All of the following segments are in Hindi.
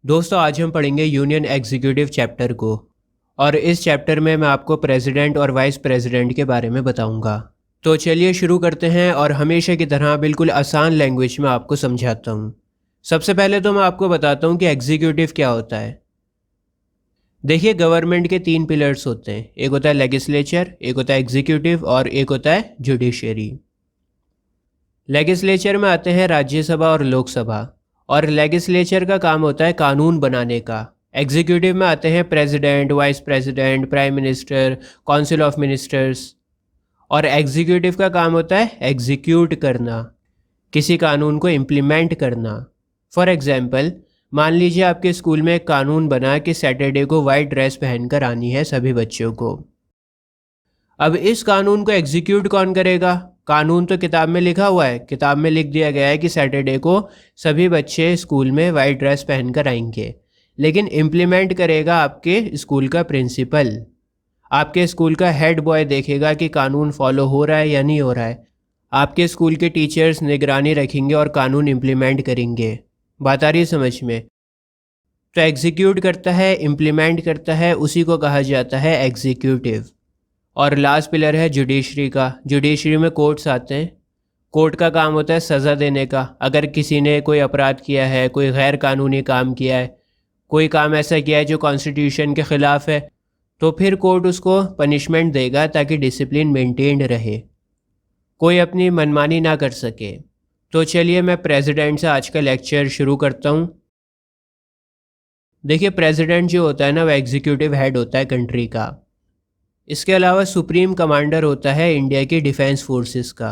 दोस्तों आज हम पढ़ेंगे यूनियन एग्जीक्यूटिव चैप्टर को। और इस चैप्टर में मैं आपको प्रेसिडेंट और वाइस प्रेसिडेंट के बारे में बताऊंगा। तो चलिए शुरू करते हैं और हमेशा की तरह बिल्कुल आसान लैंग्वेज में आपको समझाता हूँ। सबसे पहले तो मैं आपको बताता हूँ कि एग्जीक्यूटिव क्या होता है। देखिए, गवर्नमेंट के 3 पिलर्स होते हैं। एक होता है लेजिस्लेचर, एक होता है एग्जीक्यूटिव और एक होता है जुडिशरी। लेजिस्लेचर में आते हैं राज्यसभा और लोकसभा, और लेजिस्लेचर का काम होता है कानून बनाने का। एग्जीक्यूटिव में आते हैं president, vice president, prime minister, council of ministers. और एग्जीक्यूटिव का काम होता है एग्जीक्यूट करना, किसी कानून को इम्प्लीमेंट करना। फॉर एग्जाम्पल, मान लीजिए आपके स्कूल में एक कानून बना कि सैटरडे को वाइट ड्रेस पहनकर आनी है सभी बच्चों को। अब इस कानून को एग्जीक्यूट कौन करेगा? कानून तो किताब में लिखा हुआ है, किताब में लिख दिया गया है कि सैटरडे को सभी बच्चे स्कूल में वाइट ड्रेस पहनकर आएंगे, लेकिन इम्प्लीमेंट करेगा आपके स्कूल का प्रिंसिपल। आपके स्कूल का हेड बॉय देखेगा कि कानून फॉलो हो रहा है या नहीं हो रहा है। आपके स्कूल के टीचर्स निगरानी रखेंगे और कानून इम्प्लीमेंट करेंगे। बात आ रही है समझ में? तो एग्जीक्यूट करता है, इम्प्लीमेंट करता है, उसी को कहा जाता है एग्जीक्यूटिव। और लास्ट पिलर है जुडिशरी का। जुडिशरी में कोर्ट्स आते हैं। कोर्ट का काम होता है सज़ा देने का। अगर किसी ने कोई अपराध किया है, कोई गैर कानूनी काम किया है, कोई काम ऐसा किया है जो कॉन्स्टिट्यूशन के ख़िलाफ़ है, तो फिर कोर्ट उसको पनिशमेंट देगा ताकि डिसिप्लिन मेंटेन्ड रहे, कोई अपनी मनमानी ना कर सके। तो चलिए मैं प्रेसिडेंट से आज का लेक्चर शुरू करता हूँ। देखिए, प्रेसिडेंट जो होता है ना, वह एग्जीक्यूटिव हेड होता है कंट्री का। इसके अलावा सुप्रीम कमांडर होता है इंडिया की डिफेंस फोर्सेस का।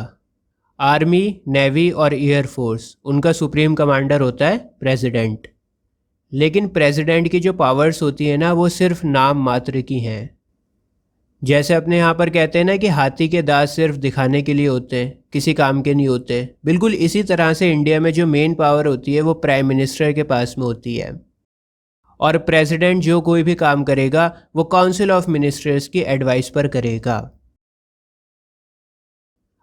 आर्मी, नेवी और एयर फोर्स, उनका सुप्रीम कमांडर होता है प्रेसिडेंट। लेकिन प्रेसिडेंट की जो पावर्स होती है ना, वो सिर्फ नाम मात्र की हैं। जैसे अपने यहाँ पर कहते हैं ना कि हाथी के दांत सिर्फ दिखाने के लिए होते हैं, किसी काम के नहीं होते। बिल्कुल इसी तरह से इंडिया में जो मेन पावर होती है वो प्राइम मिनिस्टर के पास में होती है। और प्रेसिडेंट जो कोई भी काम करेगा वो काउंसिल ऑफ मिनिस्टर्स की एडवाइस पर करेगा।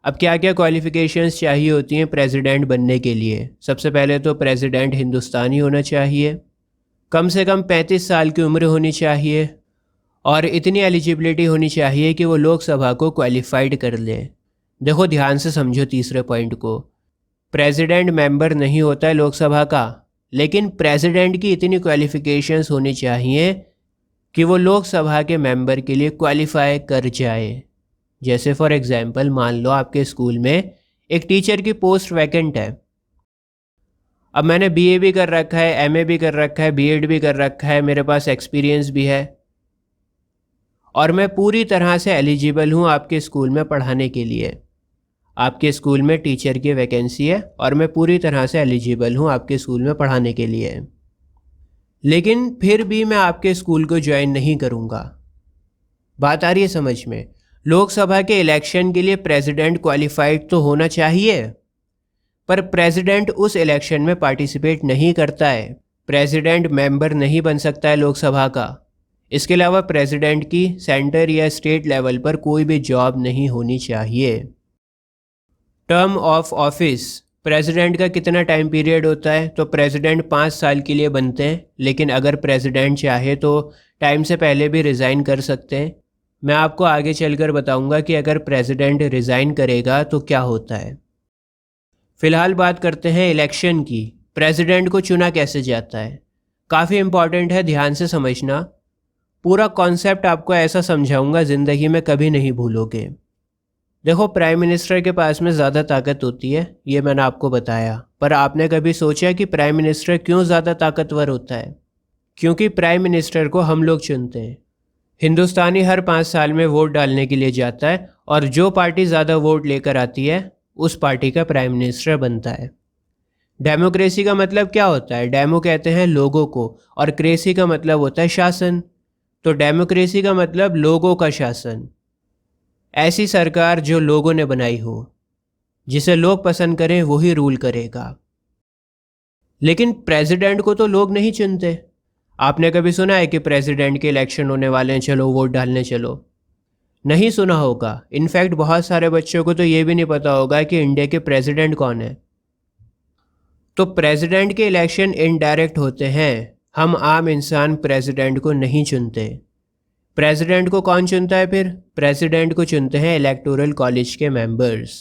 अब क्या क्या क्वालिफिकेशंस चाहिए होती हैं प्रेसिडेंट बनने के लिए? सबसे पहले तो प्रेसिडेंट हिंदुस्तानी होना चाहिए, कम से कम 35 साल की उम्र होनी चाहिए, और इतनी एलिजिबिलिटी होनी चाहिए कि वो लोकसभा को क्वालिफाइड कर ले। देखो ध्यान से समझो तीसरे पॉइंट को। प्रेसिडेंट मेंबर नहीं होता है लोकसभा का, लेकिन प्रेसिडेंट की इतनी क्वालिफिकेशंस होनी चाहिए कि वो लोकसभा के मेंबर के लिए क्वालिफाई कर जाए। जैसे फॉर एग्जांपल, मान लो आपके स्कूल में एक टीचर की पोस्ट वैकेंट है। अब मैंने बीए भी कर रखा है, एमए भी कर रखा है, बीएड भी कर रखा है, मेरे पास एक्सपीरियंस भी है, और मैं पूरी तरह से एलिजिबल हूँ आपके स्कूल में पढ़ाने के लिए। आपके स्कूल में टीचर की वैकेंसी है और मैं पूरी तरह से एलिजिबल हूँ आपके स्कूल में पढ़ाने के लिए, लेकिन फिर भी मैं आपके स्कूल को ज्वाइन नहीं करूँगा। बात आ रही है समझ में? लोकसभा के इलेक्शन के लिए प्रेसिडेंट क्वालिफाइड तो होना चाहिए, पर प्रेसिडेंट उस इलेक्शन में पार्टिसिपेट नहीं करता है। प्रेसिडेंट मेंबर नहीं बन सकता है लोकसभा का। इसके अलावा प्रेसिडेंट की सेंटर या स्टेट लेवल पर कोई भी जॉब नहीं होनी चाहिए। टर्म ऑफ ऑफिस, प्रेसिडेंट का कितना टाइम पीरियड होता है? तो प्रेसिडेंट 5 साल के लिए बनते हैं, लेकिन अगर प्रेसिडेंट चाहे तो टाइम से पहले भी रिज़ाइन कर सकते हैं। मैं आपको आगे चलकर बताऊंगा कि अगर प्रेसिडेंट रिज़ाइन करेगा तो क्या होता है। फ़िलहाल बात करते हैं इलेक्शन की। प्रेसिडेंट को चुना कैसे जाता है? काफ़ी इम्पॉर्टेंट है, ध्यान से समझना। पूरा कॉन्सेप्ट आपको ऐसा समझाऊंगा ज़िंदगी में कभी नहीं भूलोगे। देखो, प्राइम मिनिस्टर के पास में ज़्यादा ताकत होती है, ये मैंने आपको बताया, पर आपने कभी सोचा कि प्राइम मिनिस्टर क्यों ज़्यादा ताकतवर होता है? क्योंकि प्राइम मिनिस्टर को हम लोग चुनते हैं। हिंदुस्तानी हर 5 साल में वोट डालने के लिए जाता है, और जो पार्टी ज़्यादा वोट लेकर आती है उस पार्टी का प्राइम मिनिस्टर बनता है। डेमोक्रेसी का मतलब क्या होता है? डेमो कहते हैं लोगों को, और क्रेसी का मतलब होता है शासन। तो डेमोक्रेसी का मतलब लोगों का शासन। ऐसी सरकार जो लोगों ने बनाई हो, जिसे लोग पसंद करें वही रूल करेगा। लेकिन प्रेसिडेंट को तो लोग नहीं चुनते। आपने कभी सुना है कि प्रेसिडेंट के इलेक्शन होने वाले हैं, चलो वोट डालने चलो? नहीं सुना होगा। इनफैक्ट बहुत सारे बच्चों को तो ये भी नहीं पता होगा कि इंडिया के प्रेसिडेंट कौन है। तो प्रेसिडेंट के इलेक्शन इनडायरेक्ट होते हैं, हम आम इंसान प्रेसिडेंट को नहीं चुनते। प्रेसिडेंट को कौन चुनता है फिर? प्रेसिडेंट को चुनते हैं इलेक्टोरल कॉलेज के मेंबर्स।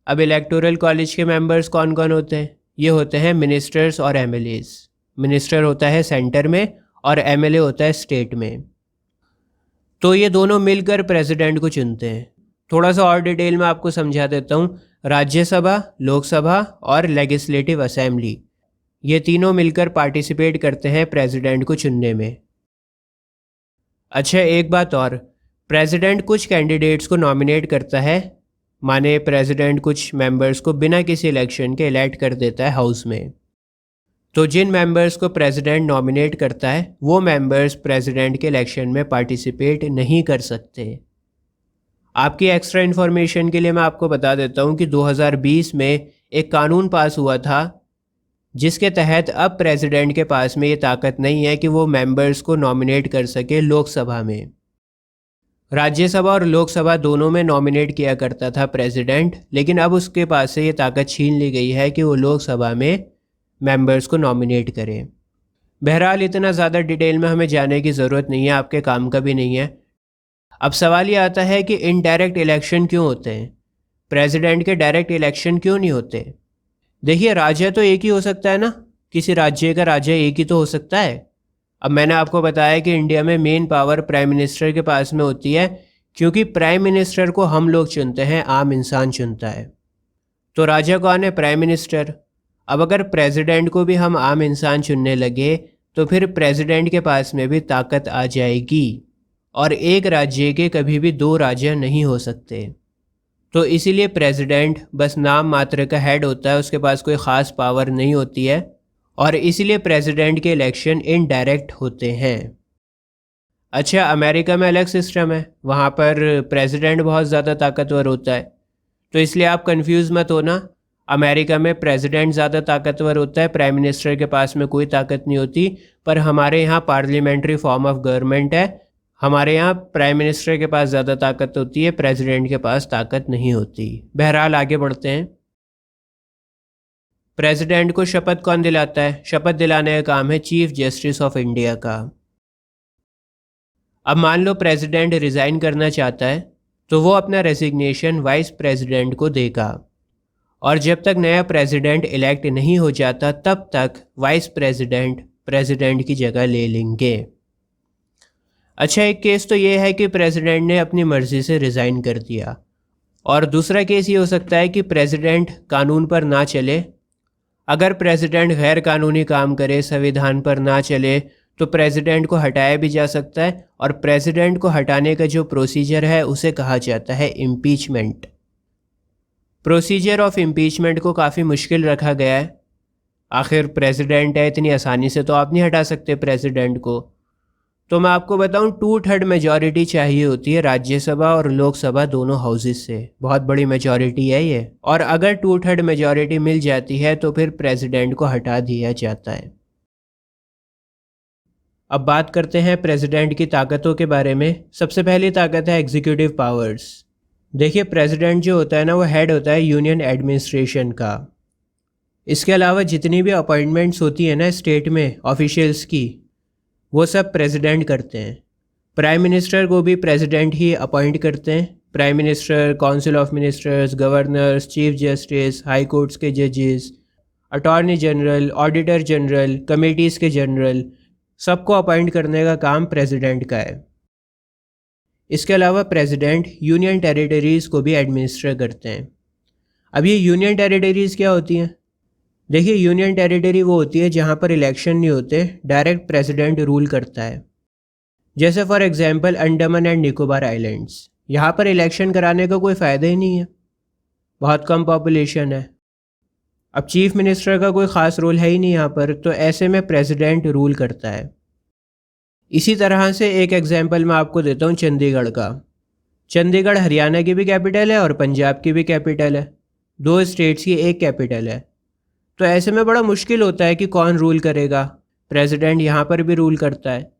अब इलेक्टोरल कॉलेज के मेंबर्स कौन कौन होते हैं? ये होते हैं मिनिस्टर्स और एमएलएज। मिनिस्टर होता है सेंटर में और एमएलए होता है स्टेट में। तो ये दोनों मिलकर प्रेसिडेंट को चुनते हैं। थोड़ा सा और डिटेल में आपको समझा देता हूँ। राज्यसभा, लोकसभा और लेजिस्लेटिव असेंबली, ये तीनों मिलकर पार्टिसिपेट करते हैं प्रेसिडेंट को चुनने में। अच्छा, एक बात और, प्रेसिडेंट कुछ कैंडिडेट्स को नॉमिनेट करता है। माने प्रेसिडेंट कुछ मेंबर्स को बिना किसी इलेक्शन के इलेक्ट कर देता है हाउस में। तो जिन मेंबर्स को प्रेसिडेंट नॉमिनेट करता है वो मेंबर्स प्रेसिडेंट के इलेक्शन में पार्टिसिपेट नहीं कर सकते। आपकी एक्स्ट्रा इन्फॉर्मेशन के लिए मैं आपको बता देता हूँ कि 2020 में एक कानून पास हुआ था जिसके तहत अब प्रेसिडेंट के पास में ये ताकत नहीं है कि वो मेंबर्स को नॉमिनेट कर सके लोकसभा में। राज्यसभा और लोकसभा दोनों में नॉमिनेट किया करता था प्रेसिडेंट, लेकिन अब उसके पास से ये ताकत छीन ली गई है कि वो लोकसभा में मेंबर्स को नॉमिनेट करे। बहरहाल इतना ज़्यादा डिटेल में हमें जाने की ज़रूरत नहीं है, आपके काम का भी नहीं है। अब सवाल ये आता है कि इनडायरेक्ट इलेक्शन क्यों होते हैं? प्रेसिडेंट के डायरेक्ट इलेक्शन क्यों नहीं होते? देखिए, राज्य तो एक ही हो सकता है ना, किसी राज्य का राज्य एक ही तो हो सकता है। अब मैंने आपको बताया कि इंडिया में मेन पावर प्राइम मिनिस्टर के पास में होती है, क्योंकि प्राइम मिनिस्टर को हम लोग चुनते हैं, आम इंसान चुनता है। तो राज्य कौन है? Prime minister. अब अगर प्रेसिडेंट को भी हम आम इंसान चुनने लगे तो फिर प्रेसिडेंट के पास में भी ताकत आ जाएगी और एक राज्य के कभी भी दो राज्य नहीं हो सकते। तो इसीलिए प्रेसिडेंट बस नाम मात्र का हेड होता है, उसके पास कोई ख़ास पावर नहीं होती है और इसीलिए प्रेसिडेंट के इलेक्शन इनडायरेक्ट होते हैं। अच्छा, अमेरिका में अलग सिस्टम है, वहाँ पर प्रेसिडेंट बहुत ज़्यादा ताकतवर होता है। तो इसलिए आप कंफ्यूज मत होना, अमेरिका में प्रेसिडेंट ज़्यादा ताकतवर होता है, प्राइम मिनिस्टर के पास में कोई ताकत नहीं होती। पर हमारे यहाँ पार्लियामेंट्री फॉर्म ऑफ गवर्नमेंट है, हमारे यहाँ प्राइम मिनिस्टर के पास ज़्यादा ताकत होती है, प्रेसिडेंट के पास ताकत नहीं होती। बहरहाल आगे बढ़ते हैं। प्रेसिडेंट को शपथ कौन दिलाता है? शपथ दिलाने का काम है चीफ जस्टिस ऑफ इंडिया का। अब मान लो प्रेसिडेंट रिज़ाइन करना चाहता है तो वो अपना रेजिग्नेशन वाइस प्रेसिडेंट को देगा और जब तक नया प्रेसिडेंट इलेक्ट नहीं हो जाता तब तक वाइस प्रेसिडेंट प्रेसिडेंट की जगह ले लेंगे। अच्छा, एक केस तो ये है कि प्रेसिडेंट ने अपनी मर्ज़ी से रिज़ाइन कर दिया और दूसरा केस ये हो सकता है कि प्रेसिडेंट कानून पर ना चले। अगर प्रेसिडेंट गैर कानूनी काम करे, संविधान पर ना चले, तो प्रेसिडेंट को हटाया भी जा सकता है और प्रेसिडेंट को हटाने का जो प्रोसीजर है उसे कहा जाता है इम्पीचमेंट। प्रोसीजर ऑफ इम्पीचमेंट को काफ़ी मुश्किल रखा गया है। आखिर प्रेसिडेंट है, इतनी आसानी से तो आप नहीं हटा सकते प्रेसिडेंट को। तो मैं आपको बताऊं, 2/3 मेजॉरिटी चाहिए होती है राज्यसभा और लोकसभा दोनों हाउसेस से। बहुत बड़ी मेजॉरिटी है ये, और अगर 2/3 मेजॉरिटी मिल जाती है तो फिर प्रेसिडेंट को हटा दिया जाता है। अब बात करते हैं प्रेसिडेंट की ताकतों के बारे में। सबसे पहली ताकत है एग्जीक्यूटिव पावर्स। देखिए, प्रेसिडेंट जो होता है ना, वो हेड होता है यूनियन एडमिनिस्ट्रेशन का। इसके अलावा जितनी भी अपॉइंटमेंट्स होती है ना स्टेट में ऑफिशियल्स की, वो सब प्रेसिडेंट करते हैं। प्राइम मिनिस्टर को भी प्रेसिडेंट ही अपॉइंट करते हैं। Prime minister, council of ministers, governors, chief justice, high courts के जजेस, attorney general, auditor general, committees के जनरल, सबको अपॉइंट करने का काम प्रेसिडेंट का है। इसके अलावा प्रेसिडेंट यूनियन टेरिटरीज़ को भी एडमिनिस्टर करते हैं। अब ये यूनियन टेरिटरीज़ क्या होती हैं? देखिए, यूनियन टेरिटरी वो होती है जहाँ पर इलेक्शन नहीं होते, डायरेक्ट प्रेसिडेंट रूल करता है। जैसे for example Andaman and Nicobar islands, यहाँ पर इलेक्शन कराने का कोई फ़ायदा ही नहीं है, बहुत कम पॉपुलेशन है। अब चीफ मिनिस्टर का कोई ख़ास रोल है ही नहीं यहाँ पर, तो ऐसे में प्रेसिडेंट रूल करता है। इसी तरह से एक एग्जांपल मैं आपको देता हूँ चंडीगढ़ का। चंडीगढ़ हरियाणा की भी कैपिटल है और पंजाब की भी कैपिटल है, दो स्टेट्स की एक कैपिटल है। तो ऐसे में बड़ा मुश्किल होता है कि कौन रूल करेगा। प्रेसिडेंट यहाँ पर भी रूल करता है।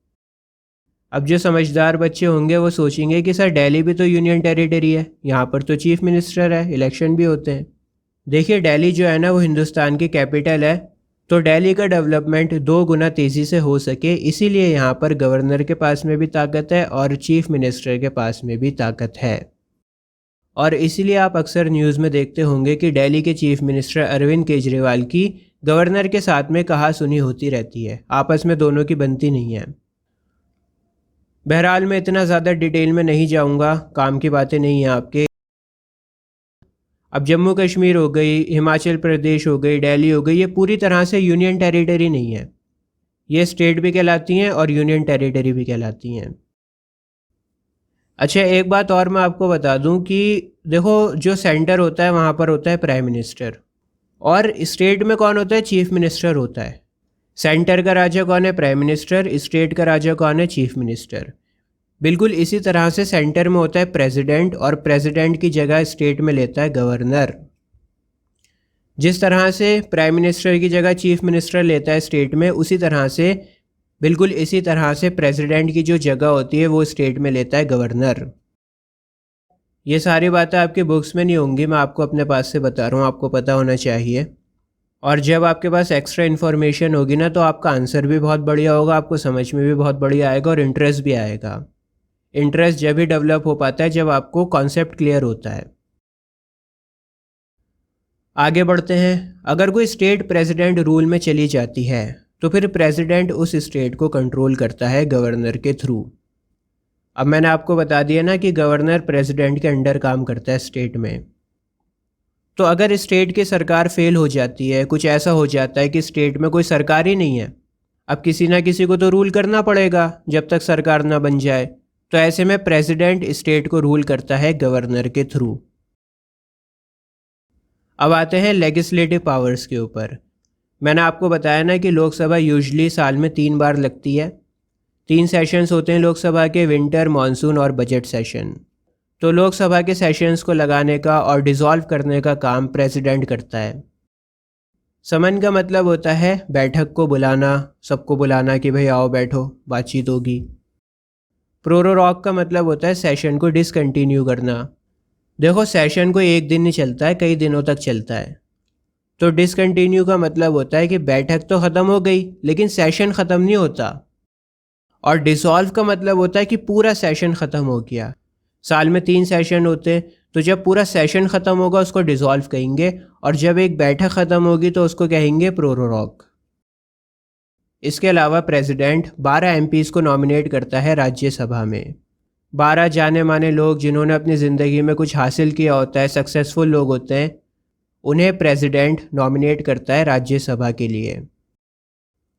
अब जो समझदार बच्चे होंगे वो सोचेंगे कि सर दिल्ली भी तो यूनियन टेरिटरी है, यहाँ पर तो चीफ मिनिस्टर है, इलेक्शन भी होते हैं। देखिए, दिल्ली जो है ना वो हिंदुस्तान की कैपिटल है, तो दिल्ली का डेवलपमेंट 2 गुना तेज़ी से हो सके, इसीलिए यहाँ पर गवर्नर के पास में भी ताकत है और चीफ मिनिस्टर के पास में भी ताकत है। और इसीलिए आप अक्सर न्यूज़ में देखते होंगे कि दिल्ली के चीफ मिनिस्टर अरविंद केजरीवाल की गवर्नर के साथ में कहा सुनी होती रहती है, आपस में दोनों की बनती नहीं है। बहरहाल मैं इतना ज़्यादा डिटेल में नहीं जाऊंगा, काम की बातें नहीं हैं आपके। अब जम्मू कश्मीर हो गई, हिमाचल प्रदेश हो गई, दिल्ली हो गई, ये पूरी तरह से यूनियन टेरिटरी नहीं है। ये स्टेट भी कहलाती हैं और यूनियन टेरिटरी भी कहलाती हैं। अच्छा, एक बात और मैं आपको बता दूं कि देखो, जो सेंटर होता है वहाँ पर होता है प्राइम मिनिस्टर, और स्टेट में कौन होता है? चीफ मिनिस्टर होता है। सेंटर का राजा कौन है? Prime minister. स्टेट का राजा कौन है? Chief minister. बिल्कुल इसी तरह से सेंटर में होता है प्रेसिडेंट, और प्रेसिडेंट की जगह स्टेट में लेता है गवर्नर। जिस तरह से प्राइम मिनिस्टर की जगह चीफ मिनिस्टर लेता है स्टेट में, उसी तरह से बिल्कुल इसी तरह से प्रेसिडेंट की जो जगह होती है वो स्टेट में लेता है गवर्नर। ये सारी बातें आपकी बुक्स में नहीं होंगी, मैं आपको अपने पास से बता रहा हूँ, आपको पता होना चाहिए। और जब आपके पास एक्स्ट्रा इन्फॉर्मेशन होगी ना, तो आपका आंसर भी बहुत बढ़िया होगा, आपको समझ में भी बहुत बढ़िया आएगा और इंटरेस्ट भी आएगा। इंटरेस्ट जब भी डेवलप हो पाता है जब आपको कॉन्सेप्ट क्लियर होता है। आगे बढ़ते हैं। अगर कोई स्टेट प्रेसिडेंट रूल में चली जाती है तो फिर प्रेसिडेंट उस स्टेट को कंट्रोल करता है गवर्नर के थ्रू। अब मैंने आपको बता दिया ना कि गवर्नर प्रेसिडेंट के अंडर काम करता है स्टेट में। तो अगर स्टेट की सरकार फेल हो जाती है, कुछ ऐसा हो जाता है कि स्टेट में कोई सरकार ही नहीं है, अब किसी ना किसी को तो रूल करना पड़ेगा जब तक सरकार ना बन जाए। तो ऐसे में प्रेसिडेंट स्टेट को रूल करता है गवर्नर के थ्रू। अब आते हैं लेजिस्लेटिव पावर्स के ऊपर। मैंने आपको बताया ना कि लोकसभा यूजुअली साल में 3 बार लगती है। 3 सेशंस होते हैं लोकसभा के, विंटर, मानसून और बजट सेशन। तो लोकसभा के सेशंस को लगाने का और डिसॉल्व करने का काम प्रेसिडेंट करता है। समन का मतलब होता है बैठक को बुलाना, सबको बुलाना कि भाई आओ बैठो, बातचीत होगी। प्रोरोग का मतलब होता है सेशन को डिसकंटिन्यू करना। देखो, सेशन कोई एक दिन नहीं चलता है, कई दिनों तक चलता है। तो डिसकंटिन्यू का मतलब होता है कि बैठक तो ख़त्म हो गई लेकिन सेशन ख़त्म नहीं होता। और डिसॉल्व का मतलब होता है कि पूरा सेशन ख़त्म हो गया। साल में 3 सेशन होते, तो जब पूरा सेशन ख़त्म होगा उसको डिसॉल्व कहेंगे, और जब एक बैठक ख़त्म होगी तो उसको कहेंगे प्रोरोग। इसके अलावा प्रेसिडेंट 12 एमपीज़ को नॉमिनेट करता है राज्यसभा में। 12 जाने माने लोग जिन्होंने अपनी ज़िंदगी में कुछ हासिल किया होता है, सक्सेसफुल लोग होते हैं, उन्हें प्रेसिडेंट नॉमिनेट करता है राज्यसभा के लिए।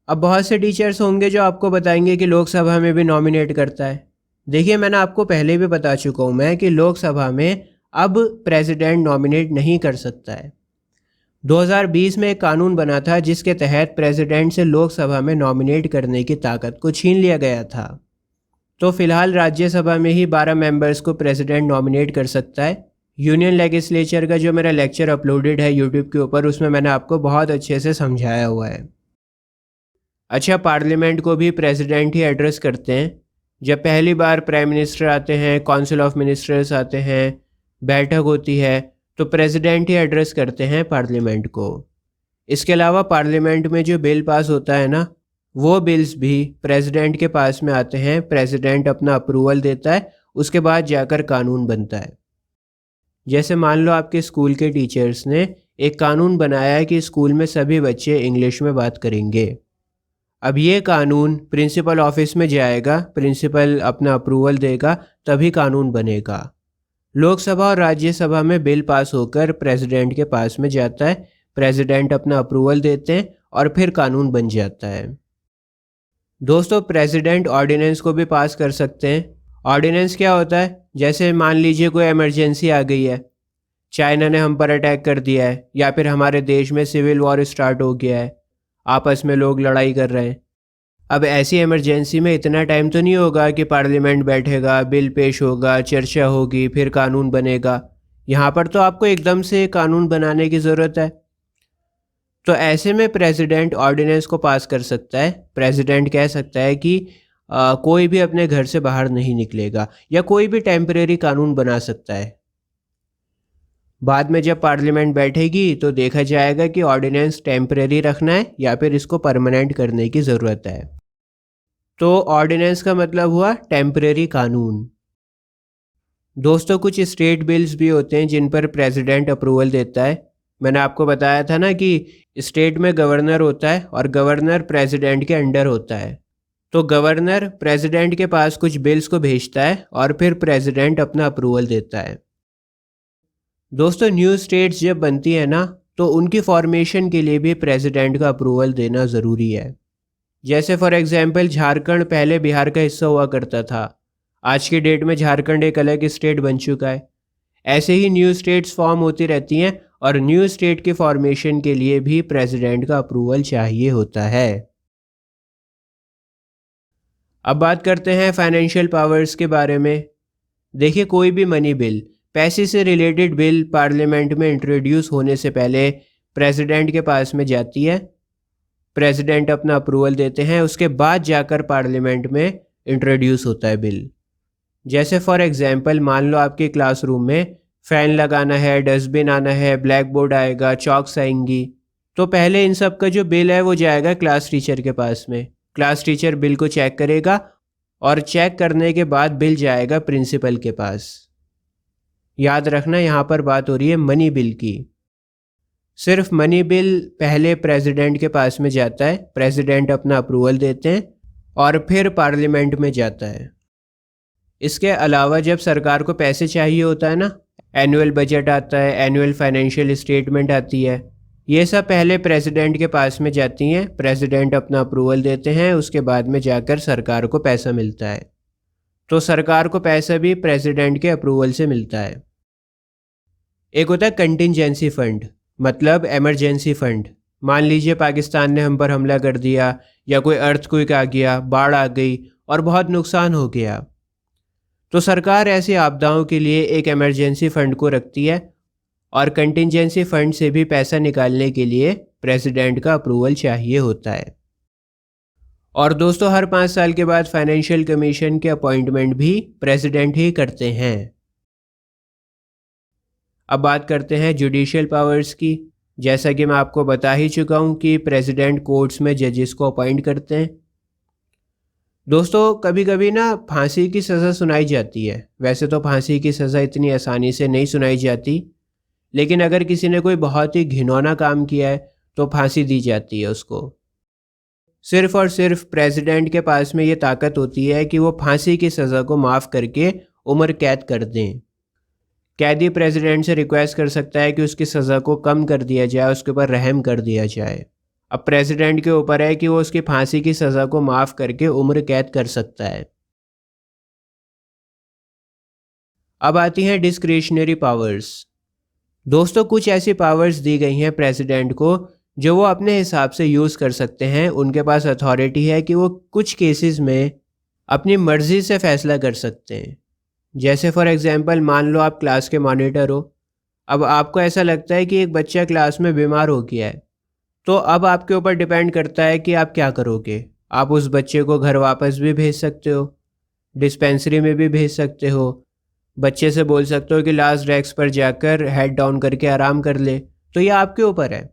अब बहुत से टीचर्स होंगे जो आपको बताएंगे कि लोकसभा में भी नॉमिनेट करता है। देखिए, मैंने आपको पहले भी बता चुका हूँ मैं कि लोकसभा में अब प्रेसिडेंट नॉमिनेट नहीं कर सकता है। 2020 में एक कानून बना था जिसके तहत प्रेसिडेंट से लोकसभा में नॉमिनेट करने की ताकत को छीन लिया गया था। तो फिलहाल राज्यसभा में ही 12 मेंबर्स को प्रेसिडेंट नॉमिनेट कर सकता है। यूनियन लेजिस्लेचर का जो मेरा लेक्चर अपलोडेड है यूट्यूब के ऊपर, उसमें मैंने आपको बहुत अच्छे से समझाया हुआ है। अच्छा, पार्लियामेंट को भी प्रेसिडेंट ही एड्रेस करते हैं। जब पहली बार प्राइम मिनिस्टर आते हैं, काउंसिल ऑफ मिनिस्टर्स आते हैं, बैठक होती है, तो प्रेसिडेंट ही एड्रेस करते हैं पार्लियामेंट को। इसके अलावा पार्लियामेंट में जो बिल पास होता है ना, वो बिल्स भी प्रेसिडेंट के पास में आते हैं। प्रेसिडेंट अपना अप्रूवल देता है, उसके बाद जाकर कानून बनता है। जैसे मान लो आपके स्कूल के टीचर्स ने एक कानून बनाया है कि स्कूल में सभी बच्चे इंग्लिश में बात करेंगे। अब ये कानून प्रिंसिपल ऑफिस में जाएगा, प्रिंसिपल अपना अप्रूवल देगा, तभी कानून बनेगा। लोकसभा और राज्यसभा में बिल पास होकर प्रेसिडेंट के पास में जाता है, प्रेसिडेंट अपना अप्रूवल देते हैं और फिर कानून बन जाता है। दोस्तों, प्रेसिडेंट ऑर्डिनेंस को भी पास कर सकते हैं। ऑर्डिनेंस क्या होता है? जैसे मान लीजिए कोई इमरजेंसी आ गई है, चाइना ने हम पर अटैक कर दिया है, या फिर हमारे देश में सिविल वॉर स्टार्ट हो गया है, आपस में लोग लड़ाई कर रहे हैं। अब ऐसी इमरजेंसी में इतना टाइम तो नहीं होगा कि पार्लियामेंट बैठेगा, बिल पेश होगा, चर्चा होगी, फिर कानून बनेगा। यहाँ पर तो आपको एकदम से कानून बनाने की ज़रूरत है। तो ऐसे में प्रेसिडेंट ऑर्डिनेंस को पास कर सकता है। प्रेसिडेंट कह सकता है कि कोई भी अपने घर से बाहर नहीं निकलेगा, या कोई भी टेम्परेरी कानून बना सकता है। बाद में जब पार्लियामेंट बैठेगी तो देखा जाएगा कि ऑर्डिनेंस टेम्परेरी रखना है या फिर इसको परमानेंट करने की ज़रूरत है। तो ऑर्डिनेंस का मतलब हुआ टेम्परेरी कानून। दोस्तों कुछ स्टेट बिल्स भी होते हैं जिन पर प्रेसिडेंट अप्रूवल देता है। मैंने आपको बताया था ना कि स्टेट में गवर्नर होता है और गवर्नर प्रेसिडेंट के अंडर होता है। तो गवर्नर प्रेसिडेंट के पास कुछ बिल्स को भेजता है और फिर प्रेसिडेंट अपना अप्रूवल देता है। दोस्तों न्यू स्टेट्स जब बनती है ना तो उनकी फॉर्मेशन के लिए भी प्रेसिडेंट का अप्रूवल देना ज़रूरी है। जैसे फॉर एग्जांपल झारखंड पहले बिहार का हिस्सा हुआ करता था, आज की डेट में झारखंड एक अलग स्टेट बन चुका है। ऐसे ही न्यू स्टेट्स फॉर्म होती रहती हैं और न्यू स्टेट के फॉर्मेशन के लिए भी प्रेसिडेंट का अप्रूवल चाहिए होता है। अब बात करते हैं फाइनेंशियल पावर्स के बारे में। देखिए कोई भी मनी बिल, पैसे से रिलेटेड बिल पार्लियामेंट में इंट्रोड्यूस होने से पहले प्रेसिडेंट के पास में जाती है। प्रेसिडेंट अपना अप्रूवल देते हैं, उसके बाद जाकर पार्लियामेंट में इंट्रोड्यूस होता है बिल। जैसे फॉर एग्जांपल मान लो आपके क्लासरूम में फ़ैन लगाना है, डस्टबिन आना है, ब्लैक बोर्ड आएगा, चॉक्स आएंगी। तो पहले इन सब का जो बिल है वो जाएगा क्लास टीचर के पास में। क्लास टीचर बिल को चेक करेगा और चेक करने के बाद बिल जाएगा प्रिंसिपल के पास। याद रखना यहाँ पर बात हो रही है मनी बिल की। सिर्फ मनी बिल पहले प्रेसिडेंट के पास में जाता है, प्रेसिडेंट अपना अप्रूवल देते हैं और फिर पार्लियामेंट में जाता है। इसके अलावा जब सरकार को पैसे चाहिए होता है ना, एनुअल बजट आता है, एनुअल फाइनेंशियल स्टेटमेंट आती है, ये सब पहले प्रेसिडेंट के पास में जाती हैं। प्रेसिडेंट अपना अप्रूवल देते हैं, उसके बाद में जाकर सरकार को पैसा मिलता है। तो सरकार को पैसा भी प्रेसिडेंट के अप्रूवल से मिलता है। एक होता है कंटिंजेंसी फंड, मतलब इमरजेंसी फंड। मान लीजिए पाकिस्तान ने हम पर हमला कर दिया या कोई अर्थक्वेक आ गया, बाढ़ आ गई और बहुत नुकसान हो गया, तो सरकार ऐसी आपदाओं के लिए एक इमरजेंसी फ़ंड को रखती है और कंटिंजेंसी फ़ंड से भी पैसा निकालने के लिए प्रेसिडेंट का अप्रूवल चाहिए होता है। और दोस्तों हर 5 साल के बाद फाइनेंशियल कमीशन के अपॉइंटमेंट भी प्रेसिडेंट ही करते हैं। अब बात करते हैं जुडिशियल पावर्स की। जैसा कि मैं आपको बता ही चुका हूँ कि प्रेसिडेंट कोर्ट्स में जजेस को अपॉइंट करते हैं। दोस्तों कभी कभी ना फांसी की सज़ा सुनाई जाती है। वैसे तो फांसी की सज़ा इतनी आसानी से नहीं सुनाई जाती, लेकिन अगर किसी ने कोई बहुत ही घिनौना काम किया है तो फांसी दी जाती है उसको। सिर्फ और सिर्फ प्रेसिडेंट के पास में ये ताकत होती है कि वो फांसी की सज़ा को माफ़ करके उम्र कैद कर दें। कैदी प्रेसिडेंट से रिक्वेस्ट कर सकता है कि उसकी सज़ा को कम कर दिया जाए, उसके ऊपर रहम कर दिया जाए। अब प्रेसिडेंट के ऊपर है कि वो उसकी फांसी की सज़ा को माफ़ करके उम्र कैद कर सकता है। अब आती हैं डिस्क्रिशनरी पावर्स। दोस्तों कुछ ऐसी पावर्स दी गई हैं प्रेसिडेंट को जो वो अपने हिसाब से यूज़ कर सकते हैं। उनके पास अथॉरिटी है कि वो कुछ केसेस में अपनी मर्ज़ी से फ़ैसला कर सकते हैं। जैसे फॉर एग्ज़ाम्पल मान लो आप क्लास के मॉनिटर हो। अब आपको ऐसा लगता है कि एक बच्चा क्लास में बीमार हो गया है, तो अब आपके ऊपर डिपेंड करता है कि आप क्या करोगे। आप उस बच्चे को घर वापस भी भेज सकते हो, डिस्पेंसरी में भी भेज सकते हो, बच्चे से बोल सकते हो कि लास्ट डेस्क पर जाकर हेड डाउन करके आराम कर ले। तो ये आपके ऊपर है।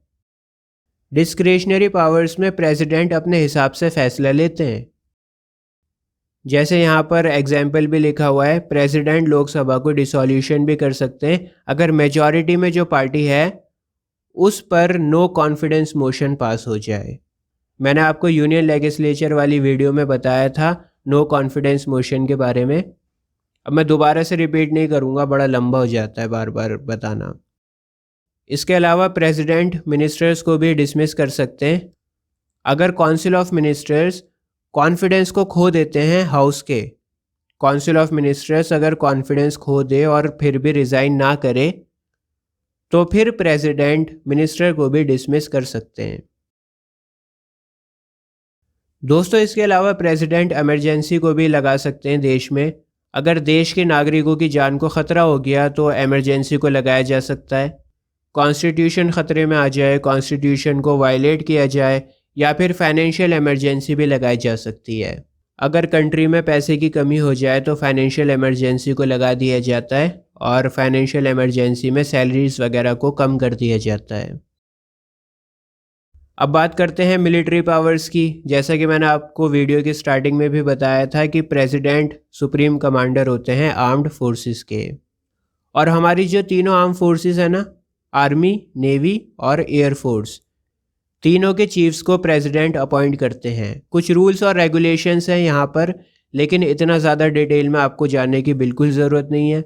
डिस्क्रिशनरी पावर्स में प्रेसिडेंट अपने हिसाब से फैसला लेते हैं। जैसे यहाँ पर एग्जाम्पल भी लिखा हुआ है, प्रेसिडेंट लोकसभा को डिसॉल्यूशन भी कर सकते हैं अगर मेजॉरिटी में जो पार्टी है उस पर नो कॉन्फिडेंस मोशन पास हो जाए। मैंने आपको यूनियन लेजिस्लेचर वाली वीडियो में बताया था नो कॉन्फिडेंस मोशन के बारे में। अब मैं दोबारा से रिपीट नहीं करूँगा, बड़ा लंबा हो जाता है बार बार बताना। इसके अलावा प्रेसिडेंट मिनिस्टर्स को भी डिसमिस कर सकते हैं अगर काउंसिल ऑफ मिनिस्टर्स कॉन्फिडेंस को खो देते हैं हाउस के। काउंसिल ऑफ मिनिस्टर्स अगर कॉन्फिडेंस खो दे और फिर भी रिज़ाइन ना करे तो फिर प्रेसिडेंट मिनिस्टर को भी डिसमिस कर सकते हैं। दोस्तों इसके अलावा प्रेसिडेंट इमरजेंसी को भी लगा सकते हैं देश में। अगर देश के नागरिकों की जान को ख़तरा हो गया तो इमरजेंसी को लगाया जा सकता है। कॉन्स्टिट्यूशन ख़तरे में आ जाए, कॉन्स्टिट्यूशन को वायलेट किया जाए, या फिर फाइनेंशियल इमरजेंसी भी लगाई जा सकती है। अगर कंट्री में पैसे की कमी हो जाए तो फाइनेंशियल इमरजेंसी को लगा दिया जाता है और फाइनेंशियल इमरजेंसी में सैलरीज वगैरह को कम कर दिया जाता है। अब बात करते हैं मिलिट्री पावर्स की। जैसा कि मैंने आपको वीडियो की स्टार्टिंग में भी बताया था कि प्रेसिडेंट सुप्रीम कमांडर होते हैं आर्म्ड फोर्सेस के, और हमारी जो तीनों आर्म फोर्सेस है ना, आर्मी, नेवी और एयरफोर्स, तीनों के चीफ्स को प्रेसिडेंट अपॉइंट करते हैं। कुछ रूल्स और रेगुलेशंस हैं यहाँ पर, लेकिन इतना ज़्यादा डिटेल में आपको जानने की बिल्कुल ज़रूरत नहीं है।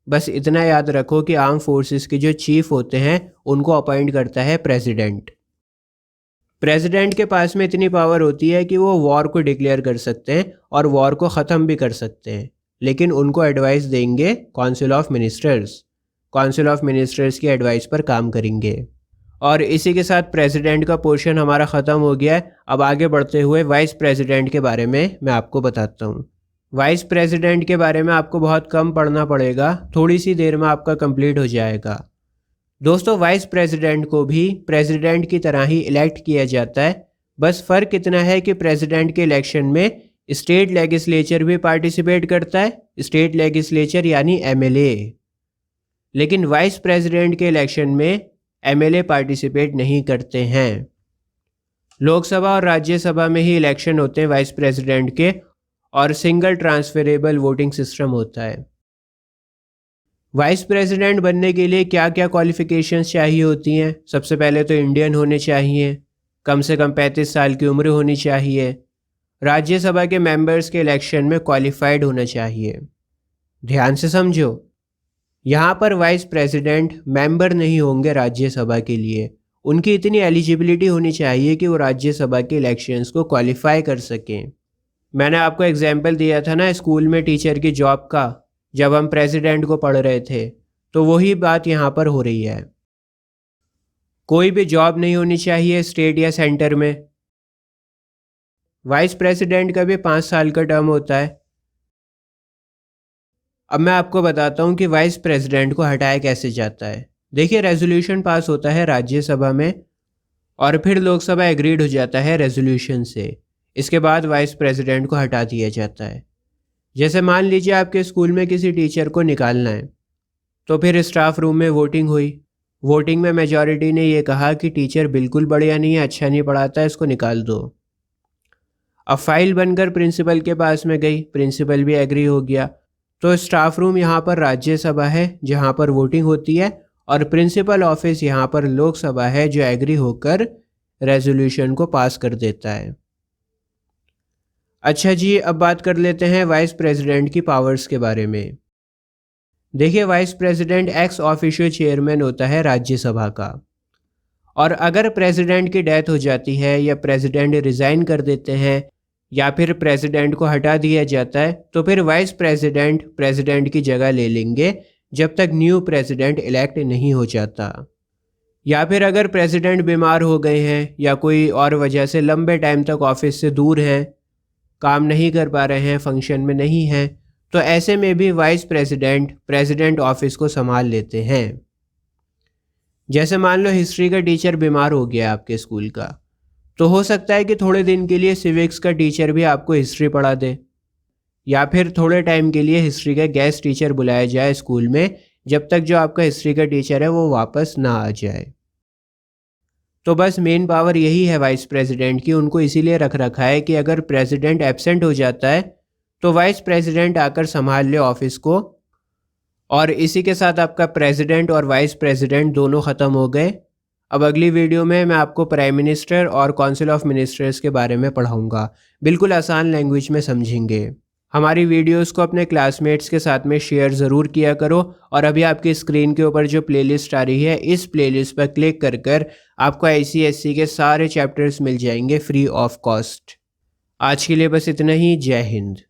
बस इतना याद रखो कि आर्म फोर्सेस के जो चीफ होते हैं उनको अपॉइंट करता है प्रेसिडेंट। प्रेसिडेंट के पास में इतनी पावर होती है कि वो वॉर को डिक्लेयर कर सकते हैं और वॉर को ख़त्म भी कर सकते हैं, लेकिन उनको एडवाइस देंगे council of ministers. Council of ministers की एडवाइस पर काम करेंगे। और इसी के साथ प्रेसिडेंट का पोर्शन हमारा ख़त्म हो गया है। अब आगे बढ़ते हुए वाइस प्रेसिडेंट के बारे में मैं आपको बताता हूँ। वाइस प्रेसिडेंट के बारे में आपको बहुत कम पढ़ना पड़ेगा, थोड़ी सी देर में आपका कंप्लीट हो जाएगा। दोस्तों, वाइस प्रेसिडेंट को भी प्रेसिडेंट की तरह ही इलेक्ट किया जाता है। बस फ़र्क इतना है कि प्रेसिडेंट के इलेक्शन में स्टेट लेजिस्लेचर भी पार्टिसिपेट करता है, स्टेट लेजिस्लेचर यानी एमएलए। लेकिन वाइस प्रेसिडेंट के इलेक्शन में एमएलए पार्टिसिपेट नहीं करते हैं। लोकसभा और राज्यसभा में ही इलेक्शन होते हैं वाइस प्रेसिडेंट के, और सिंगल ट्रांसफरेबल वोटिंग सिस्टम होता है। वाइस प्रेसिडेंट बनने के लिए क्या क्या क्वालिफिकेशंस चाहिए होती हैं? सबसे पहले तो इंडियन होने चाहिए, कम से कम 35 साल की उम्र होनी चाहिए, राज्यसभा के मेंबर्स के इलेक्शन में क्वालिफाइड होना चाहिए। ध्यान से समझो, यहाँ पर वाइस प्रेसिडेंट मेंबर नहीं होंगे राज्यसभा के लिए। उनकी इतनी एलिजिबिलिटी होनी चाहिए कि वो राज्यसभा के इलेक्शंस को क्वालिफाई कर सकें। मैंने आपको एग्जाम्पल दिया था ना स्कूल में टीचर की जॉब का, जब हम प्रेसिडेंट को पढ़ रहे थे, तो वही बात यहाँ पर हो रही है। कोई भी जॉब नहीं होनी चाहिए स्टेट या सेंटर में। वाइस प्रेसिडेंट का भी 5 साल का टर्म होता है। अब मैं आपको बताता हूँ कि वाइस प्रेसिडेंट को हटाया कैसे जाता है। देखिए, रेजोल्यूशन पास होता है राज्यसभा में और फिर लोकसभा एग्रीड हो जाता है रेजोल्यूशन से। इसके बाद वाइस प्रेसिडेंट को हटा दिया जाता है। जैसे मान लीजिए आपके स्कूल में किसी टीचर को निकालना है, तो फिर स्टाफ रूम में वोटिंग हुई। वोटिंग में मेजॉरिटी ने ये कहा कि टीचर बिल्कुल बढ़िया नहीं है, अच्छा नहीं पढ़ाता है, इसको निकाल दो। अब फाइल बनकर प्रिंसिपल के पास में गई, प्रिंसिपल भी एग्री हो गया। तो स्टाफ रूम यहाँ पर राज्यसभा है जहाँ पर वोटिंग होती है, और प्रिंसिपल ऑफिस यहाँ पर लोकसभा है जो एग्री होकर रेजोल्यूशन को पास कर देता है। अच्छा जी, अब बात कर लेते हैं वाइस प्रेसिडेंट की पावर्स के बारे में। देखिए, vice president ex officio chairman होता है राज्यसभा का, और अगर प्रेसिडेंट की डेथ हो जाती है या प्रेसिडेंट रिज़ाइन कर देते हैं या फिर प्रेसिडेंट को हटा दिया जाता है, तो फिर वाइस प्रेसिडेंट प्रेसिडेंट की जगह ले लेंगे जब तक न्यू प्रेसिडेंट इलेक्ट नहीं हो जाता। या फिर अगर प्रेसिडेंट बीमार हो गए हैं या कोई और वजह से लंबे टाइम तक ऑफिस से दूर हैं, काम नहीं कर पा रहे हैं, फंक्शन में नहीं हैं, तो ऐसे में भी वाइस प्रेसिडेंट प्रेसिडेंट ऑफिस को संभाल लेते हैं। जैसे मान लो हिस्ट्री का टीचर बीमार हो गया आपके स्कूल का, तो हो सकता है कि थोड़े दिन के लिए सिविक्स का टीचर भी आपको हिस्ट्री पढ़ा दे, या फिर थोड़े टाइम के लिए हिस्ट्री का गेस्ट टीचर बुलाया जाए स्कूल में, जब तक जो आपका हिस्ट्री का टीचर है वो वापस ना आ जाए। तो बस मेन पावर यही है वाइस प्रेसिडेंट की। उनको इसीलिए रख रखा है कि अगर प्रेसिडेंट एब्सेंट हो जाता है तो वाइस प्रेसिडेंट आकर संभाल ले ऑफिस को। और इसी के साथ आपका प्रेसिडेंट और वाइस प्रेसिडेंट दोनों ख़त्म हो गए। अब अगली वीडियो में मैं आपको प्राइम मिनिस्टर और काउंसिल ऑफ मिनिस्टर्स के बारे में पढ़ाऊँगा, बिल्कुल आसान लैंग्वेज में समझेंगे। हमारी वीडियोस को अपने क्लासमेट्स के साथ में शेयर ज़रूर किया करो। और अभी आपकी स्क्रीन के ऊपर जो प्लेलिस्ट आ रही है, इस प्लेलिस्ट पर क्लिक कर आपको ICSE के सारे चैप्टर्स मिल जाएंगे फ्री ऑफ कॉस्ट। आज के लिए बस इतना ही। जय हिंद।